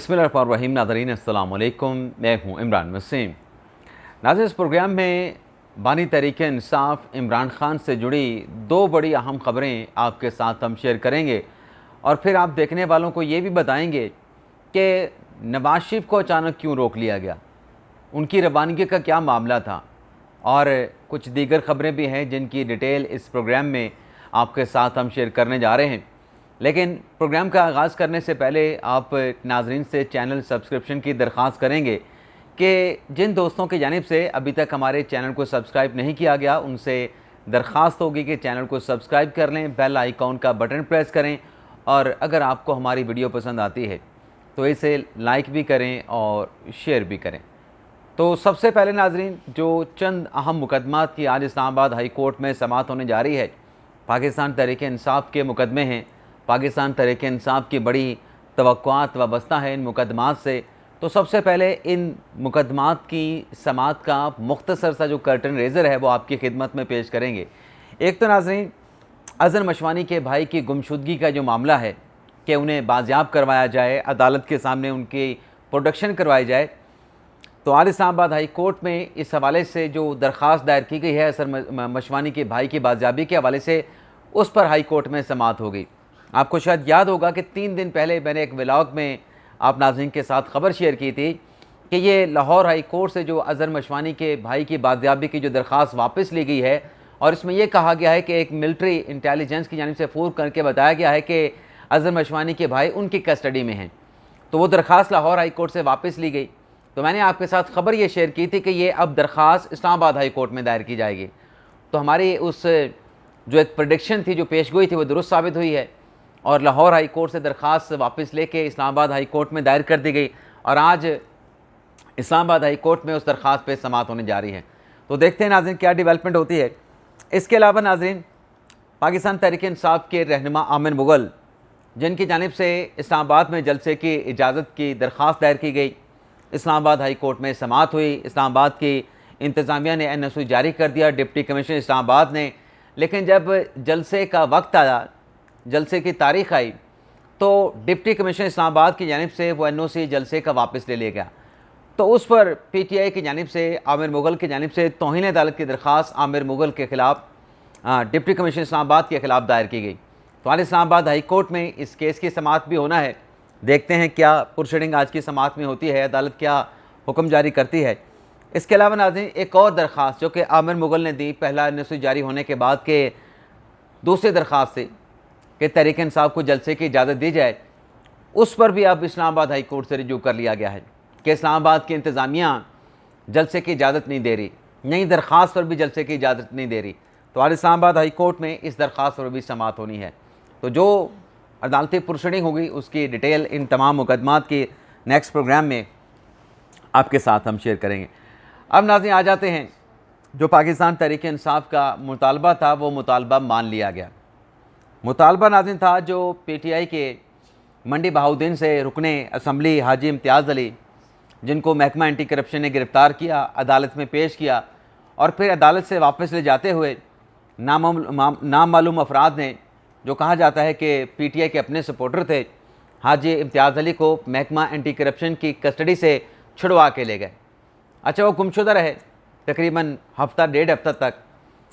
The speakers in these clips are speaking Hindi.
बिस्मिल्लाहिर्रहमानिर्रहीम। नाज़रीन अस्सलाम वालेकुम, मैं हूँ इमरान वसीम। नाज़रीन, इस प्रोग्राम में बानी तहरीक इंसाफ इमरान खान से जुड़ी दो बड़ी अहम ख़बरें आपके साथ हम शेयर करेंगे और फिर आप देखने वालों को ये भी बताएंगे कि नवाज शरीफ को अचानक क्यों रोक लिया गया, उनकी रवानगी का क्या मामला था, और कुछ दीगर ख़बरें भी हैं जिनकी डिटेल इस प्रोग्राम में आपके साथ हम शेयर करने जा रहे हैं। लेकिन प्रोग्राम का आगाज़ करने से पहले आप नाजरीन से चैनल सब्सक्रिप्शन की दरख्वास्त करेंगे कि जिन दोस्तों की जानिब से अभी तक हमारे चैनल को सब्सक्राइब नहीं किया गया उनसे दरख्वास्त होगी कि चैनल को सब्सक्राइब कर लें, बेल आइकॉन का बटन प्रेस करें और अगर आपको हमारी वीडियो पसंद आती है तो इसे लाइक भी करें और शेयर भी करें। तो सबसे पहले नाजरीन, जो चंद अहम मुकदमात की आज इस्लामाबाद हाई कोर्ट में समाअत होने जा रही है, पाकिस्तान तहरीक इंसाफ के मुकदमे हैं। पाकिस्तान तहरीक इंसाफ की बड़ी तवक्कुआत वाबस्ता है इन मुकदमात से। तो सबसे पहले इन मुकदमात की समाअत का मुख्तसर सा जो कर्टन रेज़र है वो आपकी खिदमत में पेश करेंगे। एक तो नाज़रीन, अज़हर मशवानी के भाई की गुमशुदगी का जो मामला है कि उन्हें बाजियाब करवाया जाए, अदालत के सामने उनकी प्रोडक्शन करवाई जाए। तो आज इस्लामाबाद हाई कोर्ट में इस हवाले से जो दरख्वास्त दायर की गई है अज़हर मशवानी के भाई की बाजियाबी के हवाले से, उस पर हाई कोर्ट में समाअत हो गई। आपको शायद याद होगा कि 3 दिन पहले मैंने एक व्लॉग में आप नाज़रीन के साथ ख़बर शेयर की थी कि ये लाहौर हाई कोर्ट से जो अज़हर मशवानी के भाई की बाजियाबी की जो दरख्वास्त वापस ली गई है और इसमें यह कहा गया है कि एक मिलिट्री इंटेलिजेंस की जानिब से फ़ोन करके बताया गया है कि अज़हर मशवानी के भाई उनकी कस्टडी में हैं, तो वो दरख्वास्त लाहौर हाई कोर्ट से वापस ली गई। तो मैंने आपके साथ ख़बर ये शेयर की थी कि ये अब दरख्वास्त इस्लामाबाद हाई कोर्ट में दायर की जाएगी। तो हमारी उस जो एक प्रेडिक्शन थी जो पेश गोई थी वो दुरुस्त साबित हुई है और लाहौर हाई कोर्ट से दरख्वास्त वापस लेके इस्लामाबाद हाई कोर्ट में दायर कर दी गई और आज इस्लामाबाद हाई कोर्ट में उस दरख्वास्त पे समाअत होने जा रही है। तो देखते हैं नाज़रीन क्या डेवलपमेंट होती है। इसके अलावा नाज़रीन, पाकिस्तान तहरीक इंसाफ के रहनुमा आमिर मुग़ल, जिनकी जानिब से इस्लामाबाद में जलसे की इजाज़त की दरख्वास्त दायर की गई, इस्लामाबाद हाई कोर्ट में समाअत हुई। इस्लामाबाद की इंतज़ामिया ने NSO जारी कर दिया, डिप्टी कमिश्नर इस्लामाबाद ने। लेकिन जब जलसे का वक्त आया, जलसे की तारीख़ आई, तो डिप्टी कमिश्नर इस्लामाबाद की जानिब से वो NOC जलसे का वापस ले लिया गया। तो उस पर PTI की जानिब से, आमिर मुग़ल की जानिब से तौहीन अदालत की दरख्वास्त आमिर मुग़ल के ख़िलाफ़, डिप्टी कमिश्नर इस्लामाबाद के ख़िलाफ़ दायर की गई। तो आज इस्लामाबाद हाई कोर्ट में इस केस की समाअत भी होना है। देखते हैं क्या प्रोसीडिंग आज की समाअत में होती है, अदालत क्या हुक्म जारी करती है। इसके अलावा नाज़रीन, एक और दरख्वास्त जो कि आमिर मुग़ल ने दी पहला NOC जारी होने के बाद के दूसरी दरख्वास्त से कि तहरीक इंसाफ को जलसे की इजाज़त दी जाए, उस पर भी अब इस्लामाबाद हाई कोर्ट से रिजू कर लिया गया है कि इस्लामाबाद की इंतज़ामिया जलसे की इजाज़त नहीं दे रही, नई दरख्वास्त पर भी जलसे की इजाज़त नहीं दे रही। तो आज इस्लामाबाद हाई कोर्ट में इस दरख्वास्त पर भी समाअत होनी है। तो जो अदालती प्रोसीडिंग होगी उसकी डिटेल इन तमाम मुकदमात की नेक्स्ट प्रोग्राम में आपके साथ हम शेयर करेंगे। अब नाज़रीन आ जाते हैं, जो पाकिस्तान तहरीक इंसाफ का मुतालबा था वो मुतालबा मान लिया गया। मुतालबा नाज़रीन था जो PTI के मंडी बहाउद्दीन से रुकने असम्बली हाजी इम्तियाज़ अली, जिनको महकमा एंटी करप्शन ने गिरफ़्तार किया, अदालत में पेश किया और फिर अदालत से वापस ले जाते हुए नामालूम अफराद ने, जो कहा जाता है कि PTI के अपने सपोर्टर थे, हाजी इम्तियाज़ अली को महकमा एंटी करप्शन की कस्टडी से छुड़वा के ले गए। अच्छा, वो गुमशुदा रहे तकरीबन हफ्ता डेढ़ हफ्ता तक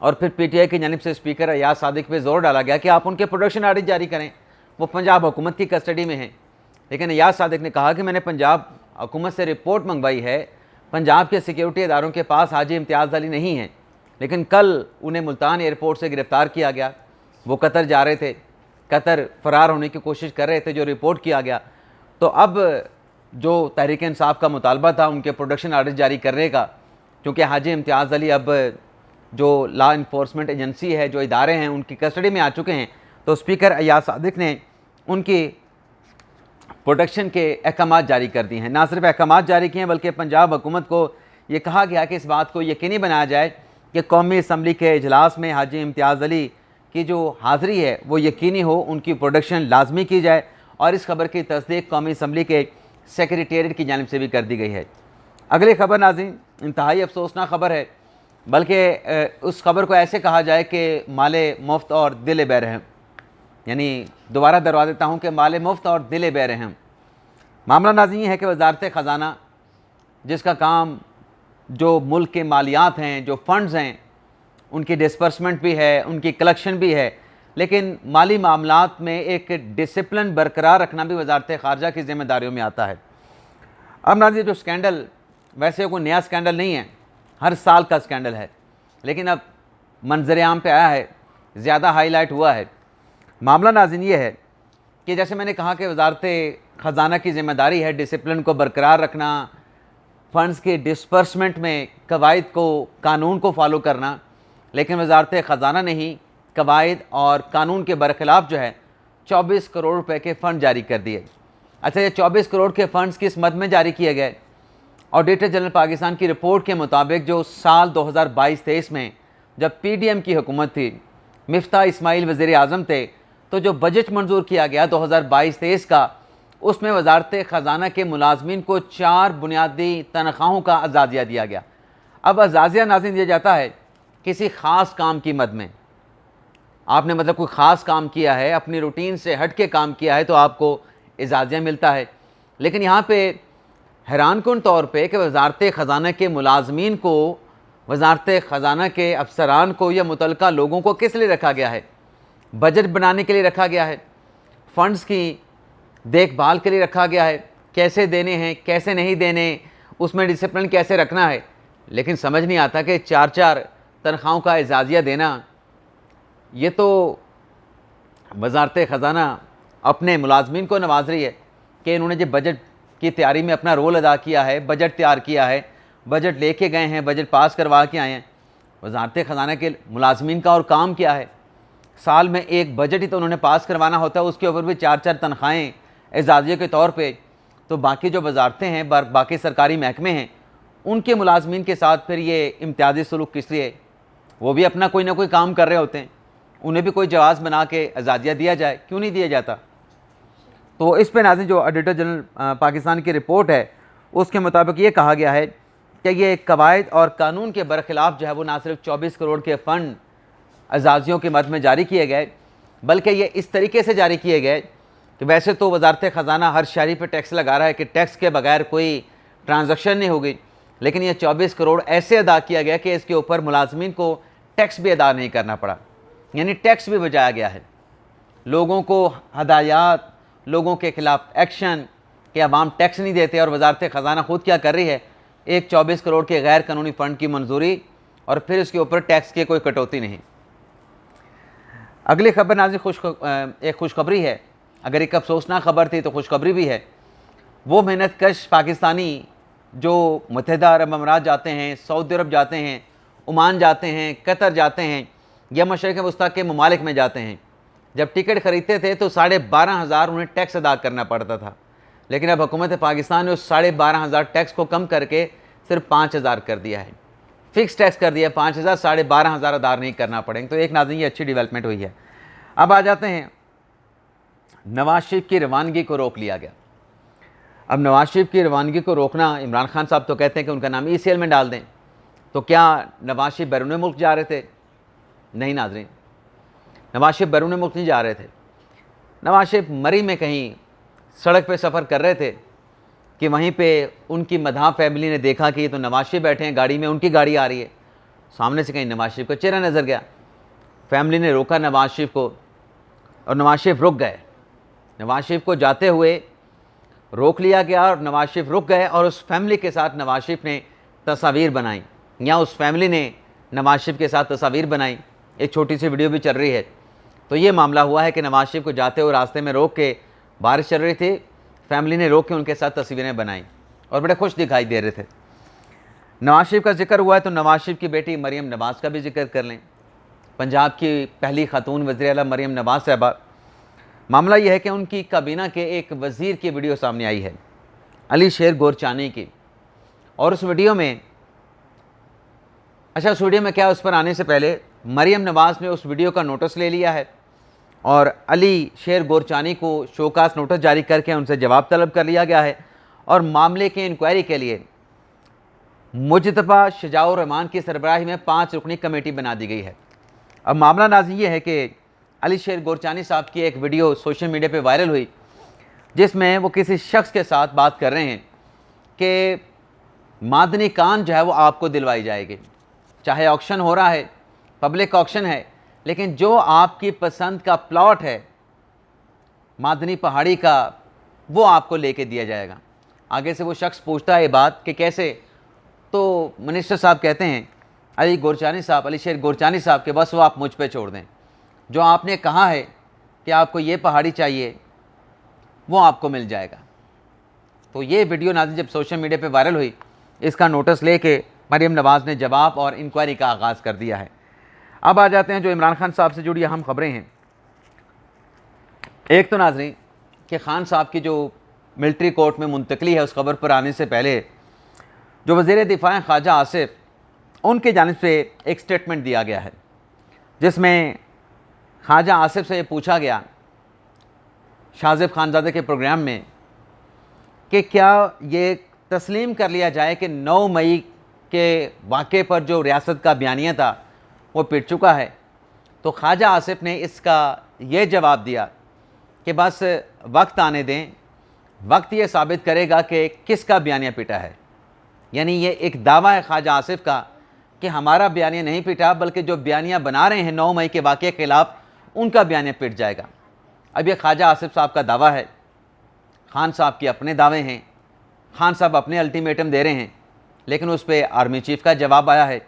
और फिर PTI की जानिब से स्पीकर अयाज सादिक पे ज़ोर डाला गया कि आप उनके प्रोडक्शन आर्डर जारी करें, वो पंजाब हुकूमत की कस्टडी में हैं। लेकिन अयाज सादिक ने कहा कि मैंने पंजाब हुकूमत से रिपोर्ट मंगवाई है, पंजाब के सिक्योरिटी इदारों के पास हाजी इम्तियाज़ अली नहीं हैं। लेकिन कल उन्हें मुल्तान एयरपोर्ट से गिरफ़्तार किया गया, वो कतर जा रहे थे, कतर फ़रार होने की कोशिश कर रहे थे, जो रिपोर्ट किया गया। तो अब जो तहरीक इंसाफ का मुतालबा था उनके प्रोडक्शन आर्डर जारी करने का, क्योंकि हाजी इम्तियाज़ अली अब जो लॉ इन्फोर्समेंट एजेंसी है, जो इदारे हैं, उनकी कस्टडी में आ चुके हैं, तो स्पीकर अयाज सादिक ने उनकी प्रोटेक्शन के अहकाम जारी कर दिए हैं। ना सिर्फ अहकाम जारी किए हैं बल्कि पंजाब हुकूमत को ये कहा गया कि इस बात को यकीनी बनाया जाए कि कौमी असम्बली के इजलास में हाजी इम्तियाज़ अली की जो हाज़िरी है वो यकीनी हो, उनकी प्रोडक्शन लाजमी की जाए और इस खबर की तस्दीक कौमी असम्बली के सेक्रेटेरिएट की जानिब से भी कर दी गई है। अगली खबर नाज़रीन इंतहाई अफसोसनाक खबर है, बल्कि उस खबर को ऐसे कहा जाए कि माले मुफ्त और दिल बेरहम, यानी दोबारा दोहरा देता हूँ कि माले मुफ्त और दिल बेरहम। मामला नाज़रीन ये है कि वजारत ख़जाना जिसका काम जो मुल्क के मालियात हैं, जो फ़ंड्स हैं, उनकी डिस्पर्समेंट भी है, उनकी कलेक्शन भी है, लेकिन माली मामलात में एक डिसिप्लिन बरकरार रखना भी वजारत ख़ारजा की ज़िम्मेदारियों में आता है। अब नाज़रीन जो स्कैंडल वैसे कोई नया स्कैंडल नहीं है, हर साल का स्कैंडल है, लेकिन अब मंजर-ए-आम पे आया है, ज़्यादा हाईलाइट हुआ है। मामला नाज़रीन ये है कि जैसे मैंने कहा कि वजारत ख़जाना की ज़िम्मेदारी है डिसिप्लिन को बरकरार रखना, फ़ंड्स के डिस्पर्समेंट में कवायद को, कानून को फॉलो करना, लेकिन वजारत ख़जाना ने ही कवायद और कानून के बरखिलाफ़ जो है 24 करोड़ रुपए के फ़ंड जारी कर दिए। अच्छा, ये 24 करोड़ के फ़ंड्स किस मद में जारी किए गए? ऑडिटर जनरल पाकिस्तान की रिपोर्ट के मुताबिक जो साल 2022-23 में जब PDM की हुकूमत थी, मिफ्ता इस्माइल वज़ीर आज़म थे, तो जो बजट मंजूर किया गया 2022-23 का, उसमें वजारत ख़जाना के मुलाजमीन को 4 बुनियादी तनख्वाहों का अज़ाज़िया दिया गया। अब अज़ाज़िया नाज़रीन दिया जाता है किसी ख़ास काम की मद में। आपने मतलब कोई ख़ास काम किया है, अपनी रूटीन से हट के काम किया है, तो आपको एजाज़िया मिलता है। लेकिन यहाँ पे हैरानकुन तौर पे कि वजारत ख़जाना के मुलाजमीन को, वजारत ख़जाना के अफसरान को या मुतल्लिका लोगों को किस लिए रखा गया है? बजट बनाने के लिए रखा गया है, फ़ंड्स की देखभाल के लिए रखा गया है, कैसे देने हैं, कैसे नहीं देने, उसमें डिसिप्लिन कैसे रखना है। लेकिन समझ नहीं आता कि 4-4 तनख्वाहों का एजाज़िया देना, ये तो वजारत ख़जाना अपने मुलाजमीन को नवाज रही है कि इन्होंने जो बजट की तैयारी में अपना रोल अदा किया है, बजट तैयार किया है, बजट लेके गए हैं, बजट पास करवा के आए हैं। वजारत ख़जाना के मुलाजमीन का और काम क्या है? साल में एक बजट ही तो उन्होंने पास करवाना होता है, उसके ऊपर भी 4-4 तनख्वाहें एजाज़िया के तौर पे। तो बाकी जो वजारतें हैं, बाकी सरकारी महकमे हैं, उनके मुलाजमीन के साथ फिर ये इम्तियाज़ी सलूक किस लिए? वो भी अपना कोई ना कोई काम कर रहे होते हैं, उन्हें भी कोई जवाज़ बना के एजाज़िया दिया जाए, क्यों नहीं दिया जाता? तो इस पे नाज़रीन जो ऑडिटर जनरल पाकिस्तान की रिपोर्ट है, उसके मुताबिक ये कहा गया है कि ये कवायद और कानून के बरखिलाफ़ जो है वो ना सिर्फ 24 करोड़ के फ़ंड एजाज़ियों के मद में जारी किए गए, बल्कि ये इस तरीके से जारी किए गए कि वैसे तो वजारत ख़जाना हर शहरी पर टैक्स लगा रहा है कि टैक्स के बगैर कोई ट्रांजैक्शन नहीं होगी, लेकिन ये 24 करोड़ ऐसे अदा किया गया कि इसके ऊपर मुलाजमीन को टैक्स भी अदा नहीं करना पड़ा, यानी टैक्स भी बचाया गया है। लोगों को हदायत, लोगों के ख़िलाफ़ एक्शन कि अवाम टैक्स नहीं देते, और वजारत ख़जाना खुद क्या कर रही है, एक 24 करोड़ के गैर कानूनी फ़ंड की मंजूरी और फिर उसके ऊपर टैक्स की कोई कटौती नहीं। अगली खबर नाज़रीन एक खुशखबरी है। अगर एक अफसोसनाक खबर थी तो खुशखबरी भी है। वो मेहनतकश पाकिस्तानी जो मुत्तहिदा अरब अमारात जाते हैं, सऊदी अरब जाते हैं, ओमान जाते हैं, कतर जाते हैं या मशरिक़ वस्ता के ममालिक में जाते हैं, जब टिकट ख़रीदते थे तो 12,500 उन्हें टैक्स अदा करना पड़ता था। लेकिन अब हुकूमत पाकिस्तान ने उस 12,500 टैक्स को कम करके सिर्फ 5,000 कर दिया है। फ़िक्स टैक्स कर दिया 5,000, 12,500 अदा नहीं करना पड़ेंगे। तो एक नाज़रीन ये अच्छी डेवलपमेंट हुई है। अब आ जाते हैं, नवाज शरीफ की रवानगी को रोक लिया गया। अब नवाज शरीफ की रवानगी को रोकना, इमरान खान साहब तो कहते हैं कि उनका नाम ECL में डाल दें। तो क्या नवाज शरीफ बैरून मुल्क जा रहे थे? नहीं नाज़रीन, नवाज शरीफ बैरून मुल्क नहीं जा रहे थे। नवाज शरीफ मरी में कहीं सड़क पे सफ़र कर रहे थे कि वहीं पे उनकी मदहा फैमिली ने देखा कि तो नवाज शरीफ बैठे हैं गाड़ी में, उनकी गाड़ी आ रही है, सामने से कहीं नवाज शरीफ का चेहरा नज़र गया। फैमिली ने रोका नवाज शरीफ को और नवाज शरीफ रुक गए। नवाज शरीफ को जाते हुए रोक लिया गया और नवाज शरीफ रुक गए, और उस फैमिली के साथ नवाज शरीफ ने तस्वीर बनाई, या उस फैमिली ने नवाज शरीफ के साथ तस्वीर बनाई। एक छोटी सी वीडियो भी चल रही है। तो ये मामला हुआ है कि नवाज शरीफ को जाते हुए रास्ते में रोक के, बारिश चल रही थी, फैमिली ने रोक के उनके साथ तस्वीरें बनाई और बड़े खुश दिखाई दे रहे थे। नवाज शरीफ का जिक्र हुआ है तो नवाज शरीफ की बेटी मरीम नवाज़ का भी जिक्र कर लें। पंजाब की पहली खातून वज़ीर आला मरीम नवाज़ साहबा, मामला यह है कि उनकी काबीना के एक वज़ीर की वीडियो सामने आई है, अली शेर गोरचानी की। और उस वीडियो में, अच्छा उस वीडियो में क्या, उस पर आने से पहले मरीम नवाज़ ने उस वीडियो का नोटिस ले लिया है और अली शेर गोरचानी को शोकास नोटिस जारी करके उनसे जवाब तलब कर लिया गया है, और मामले की इंक्वायरी के लिए मुजतबा शजाउर रहमान की सरबराही में 5 रुकनी कमेटी बना दी गई है। अब मामला नाज़रीन ये है कि अली शेर गोरचानी साहब की एक वीडियो सोशल मीडिया पे वायरल हुई, जिसमें वो किसी शख्स के साथ बात कर रहे हैं कि मादनी कान जो है वो आपको दिलवाई जाएगी। चाहे ऑक्शन हो रहा है, पब्लिक ऑक्शन है, लेकिन जो आपकी पसंद का प्लॉट है मादनी पहाड़ी का, वो आपको लेके दिया जाएगा। आगे से वो शख्स पूछता है ये बात कि कैसे, तो मिनिस्टर साहब कहते हैं अली शेर गोरचानी साहब के बस वो आप मुझ पे छोड़ दें, जो आपने कहा है कि आपको ये पहाड़ी चाहिए वो आपको मिल जाएगा। तो ये वीडियो नाज़रीन जब सोशल मीडिया पे वायरल हुई, इसका नोटिस लेके मरीम नवाज़ ने जवाब और इंक्वायरी का आगाज़ कर दिया है। अब आ जाते हैं जो इमरान खान साहब से जुड़ी अहम खबरें हैं। एक तो नाज़रीन कि खान साहब की जो मिलिट्री कोर्ट में मुंतकली है, उस खबर पर आने से पहले जो वज़ीर दिफा ख्वाजा आसिफ, उनकी जानिब से एक स्टेटमेंट दिया गया है, जिसमें ख्वाजा आसिफ से ये पूछा गया शाहज़ेब खानज़ादे के प्रोग्राम में कि क्या ये तस्लीम कर लिया जाए कि 9 मई के वाक़े पर जो रियासत का बयानिया था वो पिट चुका है। तो ख्वाजा आसिफ ने इसका ये जवाब दिया कि बस वक्त आने दें, वक्त ये साबित करेगा कि किसका बयानिया पिटा है। यानी ये एक दावा है ख्वाजा आसिफ का कि हमारा बयानिया नहीं पिटा, बल्कि जो बयानिया बना रहे हैं 9 मई के वाक़े के ख़िलाफ़, उनका बयानिया पिट जाएगा। अब ये ख्वाजा आसिफ साहब का दावा है, खान साहब के अपने दावे हैं, खान साहब अपने अल्टीमेटम दे रहे हैं, लेकिन उस पर आर्मी चीफ़ का जवाब आया है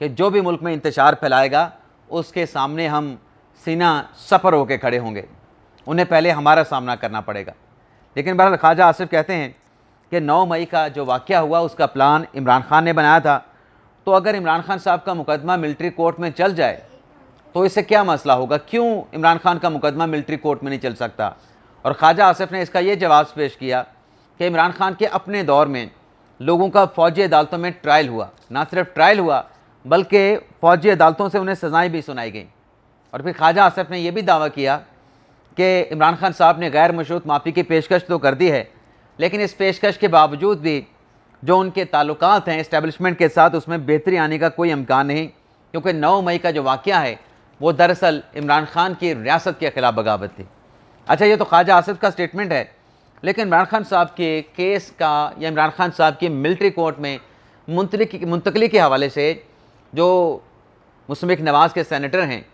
कि जो भी मुल्क में इंतशार फैलाएगा उसके सामने हम सीना सफ़र होकर खड़े होंगे, उन्हें पहले हमारा सामना करना पड़ेगा। लेकिन बहरहाल ख्वाजा आसिफ कहते हैं कि 9 मई का जो वाक़या हुआ उसका प्लान इमरान खान ने बनाया था, तो अगर इमरान खान साहब का मुकदमा मिलिट्री कोर्ट में चल जाए तो इससे क्या मसला होगा, क्यों इमरान खान का मुकदमा मिलिट्री कोर्ट में नहीं चल सकता। और ख्वाजा आसिफ ने इसका ये जवाब पेश किया कि इमरान खान के अपने दौर में लोगों का फ़ौजी अदालतों में ट्रायल हुआ, ना सिर्फ ट्रायल हुआ बल्कि फ़ौजी अदालतों से उन्हें सज़ाएँ भी सुनाई गई। और फिर ख्वाजा आसिफ ने यह भी दावा किया कि इमरान खान साहब ने गैर मशरूत माफ़ी की पेशकश तो कर दी है, लेकिन इस पेशकश के बावजूद भी जो उनके ताल्लुकात हैं इस्टेब्लिशमेंट के साथ, उसमें बेहतरी आने का कोई इम्कान नहीं, क्योंकि 9 मई का जो वाक़या है वो दरअसल इमरान खान की रियासत के ख़िलाफ़ बगावत थी। अच्छा, ये तो ख्वाजा आसिफ का स्टेटमेंट है, लेकिन इमरान खान साहब के केस का या इमरान खान साहब की मिलिट्री कोर्ट में मुंतकली के हवाले से जो मुस्लिम नवाज़ के सेनेटर हैं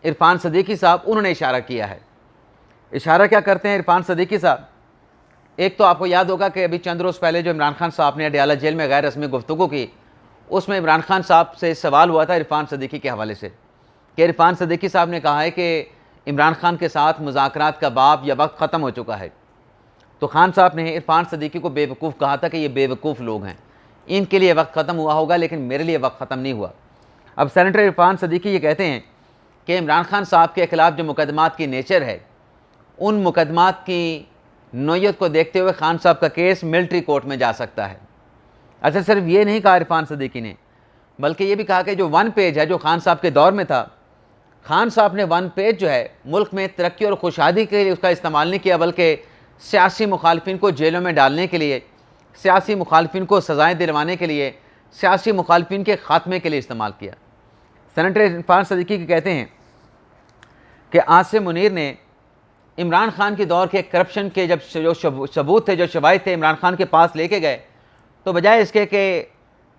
इरफान सदीकी साहब, उन्होंने इशारा किया है। इशारा क्या करते हैं इरफान सदीकी साहब? एक तो आपको याद होगा कि अभी चंद रोज़ पहले जो इमरान खान साहब ने अडयाला जेल में गैर रस्मी गुफ्तगू की, उसमें इमरान खान साहब से सवाल हुआ था इरफान सदीकी के हवाले से कि इरफान सदीकी साहब ने कहा है कि इमरान खान के साथ मुज़ाकरात का बाब या वक्त ख़त्म हो चुका है। तो खान साहब ने इरफान सदीकी को बेवकूफ़ कहा था कि ये बेवकूफ़ लोग हैं, इनके लिए वक्त ख़त्म हुआ होगा, लेकिन मेरे लिए वक्त ख़त्म नहीं हुआ। अब सेनेटर इरफान सदीकी ये कहते हैं कि इमरान खान साहब के ख़िलाफ़ जो मुकदमात की नेचर है, उन मुकदमात की नोयत को देखते हुए खान साहब का केस मिलिट्री कोर्ट में जा सकता है। अच्छा, सिर्फ ये नहीं कहा इरफान सदीकी ने, बल्कि ये भी कहा कि जो 1 पेज है जो खान साहब के दौर में था, खान साहब ने 1 पेज जो है मुल्क में तरक्की और खुशहाली के लिए उसका इस्तेमाल नहीं किया, बल्कि सियासी मुखालफिन को जेलों में डालने के लिए, सियासी मुखालफिन को सज़ाएँ दिलवाने के लिए, सियासी मुखालफिन के ख़ात्मे के लिए इस्तेमाल किया। सेनेटर इरफान सदीकी कहते हैं कि आसिम मुनीर ने इमरान खान के दौर के करप्शन के जब जो सबूत थे, जो शवाहिद थे, इमरान खान के पास लेके गए, तो बजाय इसके कि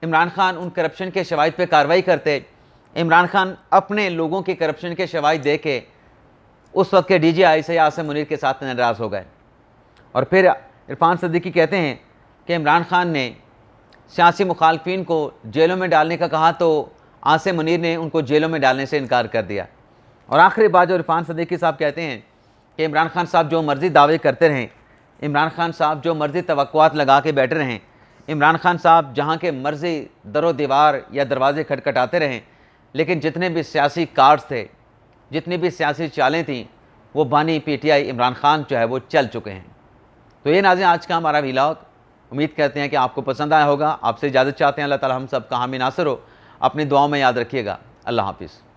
इमरान खान उन करप्शन के शवाहिद पे कार्रवाई करते, इमरान खान अपने लोगों के करप्शन के शवाहिद दे के उस वक्त के DGI से आसिम मुनीर के साथ नाराज़ हो गए। और फिर इरफान सदीकी कहते हैं कि इमरान खान ने सियासी मुखालफिन को जेलों में डालने का कहा, तो आसिम मुनीर ने उनको जेलों में डालने से इनकार कर दिया। और आखिरी बात जो इरफान सदीकी साहब कहते हैं कि इमरान खान साहब जो मर्ज़ी दावे करते रहें, इमरान खान साहब जो मर्ज़ी तवक्कुआत लगा के बैठे रहें, इमरान खान साहब जहाँ के मर्ज़ी दरो दीवार या दरवाज़े खटखटाते रहें, लेकिन जितने भी सियासी कार्ड्स थे, जितनी भी सियासी चालें थीं, वो बानी PTI इमरान खान जो है वो चल चुके हैं। तो ये नाज़रीन आज का हमारा व्लॉग, उम्मीद करते हैं कि आपको पसंद आया होगा। आपसे इजाज़त चाहते हैं। अल्लाह ताला हम सब का हामी नासिर हो। अपनी दुआओं में याद रखिएगा। अल्लाह हाफ़िज़।